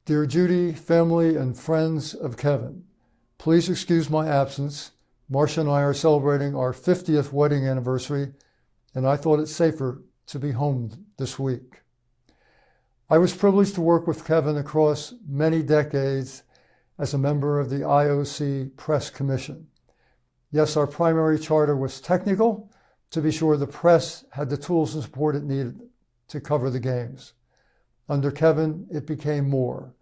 Dear Judy, family, and friends of Kevan, please excuse my absence. Marcia and I are celebrating our 50th wedding anniversary, and I thought it safer to be home this week. I was privileged to work with Kevan across many decades as a member of the IOC Press Commission. Yes, our primary charter was technical, to be sure the press had the tools and support it needed to cover the games. Under Kevan, it became more,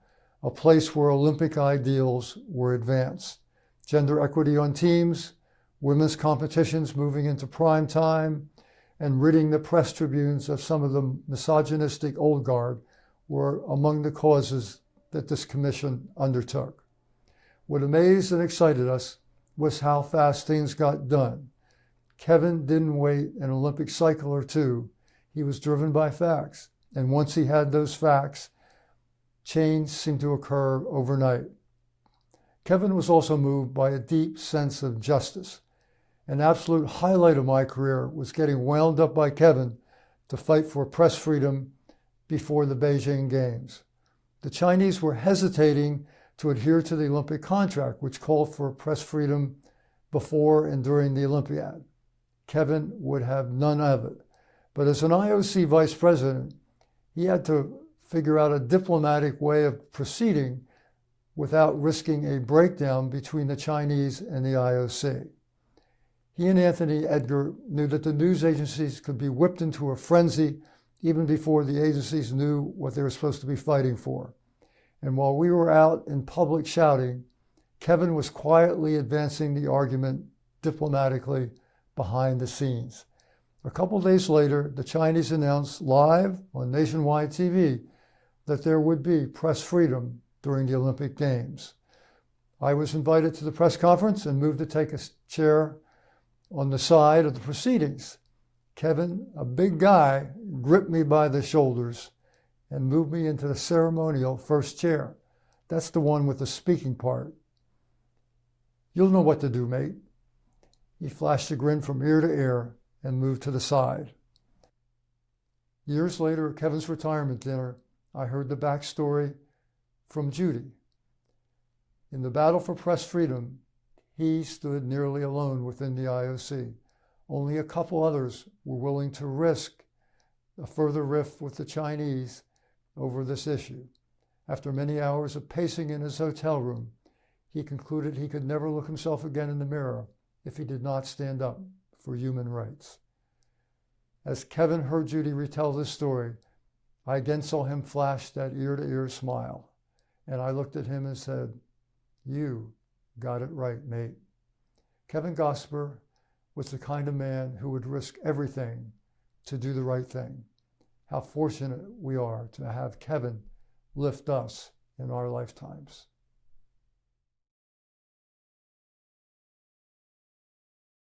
a place where Olympic ideals were advanced. Gender equity on teams, women's competitions moving into prime time, and ridding the press tribunes of some of the misogynistic old guard were among the causes that this commission undertook. What amazed and excited us was how fast things got done. Kevan didn't wait an Olympic cycle or two. He was driven by facts. And once he had those facts, change seemed to occur overnight. Kevan was also moved by a deep sense of justice. An absolute highlight of my career was getting wound up by Kevan to fight for press freedom before the Beijing Games. The Chinese were hesitating to adhere to the Olympic contract, which called for press freedom before and during the Olympiad. Kevan would have none of it. But as an IOC vice president, he had to figure out a diplomatic way of proceeding without risking a breakdown between the Chinese and the IOC. He and Anthony Edgar knew that the news agencies could be whipped into a frenzy even before the agencies knew what they were supposed to be fighting for. And while we were out in public shouting, Kevan was quietly advancing the argument diplomatically behind the scenes. A couple days later, the Chinese announced live on nationwide TV that there would be press freedom during the Olympic Games. I was invited to the press conference and moved to take a chair on the side of the proceedings. Kevan, a big guy, gripped me by the shoulders and moved me into the ceremonial first chair. That's the one with the speaking part. "You'll know what to do, mate." He flashed a grin from ear to ear and moved to the side. Years later, at Kevan's retirement dinner, I heard the backstory from Judy. In the battle for press freedom, he stood nearly alone within the IOC. Only a couple others were willing to risk a further rift with the Chinese over this issue. After many hours of pacing in his hotel room, he concluded he could never look himself again in the mirror if he did not stand up for human rights. As Kevan heard Judy retell this story, I again saw him flash that ear-to-ear smile, and I looked at him and said, "You got it right, mate." Kevan Gosper was the kind of man who would risk everything to do the right thing. How fortunate we are to have Kevan lift us in our lifetimes.